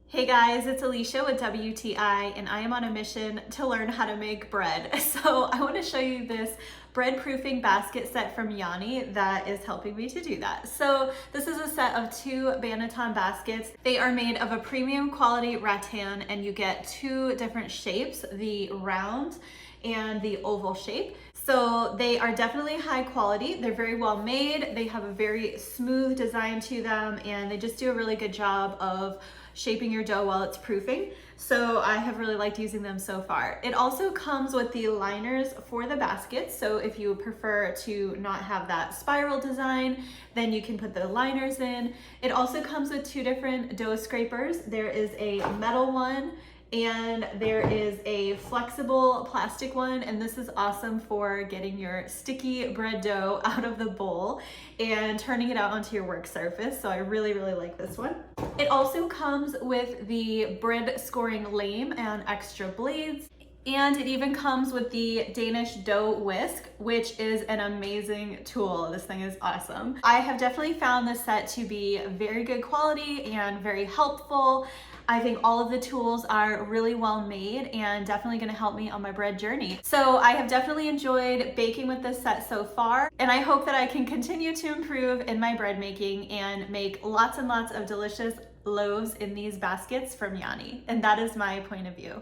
Hey guys, it's Alicia with WTI and I am on a mission to learn how to make bread. So I want to show you this bread proofing basket set from Yanni that is helping me to do that. So this is a set of 2 Banneton baskets. They are made of a premium quality rattan and you get 2 different shapes, the round and the oval shape. So they are definitely high quality. They're very well made. They have a very smooth design to them and they just do a really good job of shaping your dough while it's proofing. So I have really liked using them so far. It also comes with the liners for the baskets. So if you prefer to not have that spiral design, then you can put the liners in. It also comes with 2 different dough scrapers. There is a metal one and there is a flexible plastic one, and this is awesome for getting your sticky bread dough out of the bowl and turning it out onto your work surface. So I really like this one. It also comes with the bread scoring lame and extra blades. And it even comes with the Danish Dough Whisk, which is an amazing tool. This thing is awesome. I have definitely found this set to be very good quality and very helpful. I think all of the tools are really well made and definitely gonna help me on my bread journey. So I have definitely enjoyed baking with this set so far, and I hope that I can continue to improve in my bread making and make lots and lots of delicious loaves in these baskets from Yanni. And that is my point of view.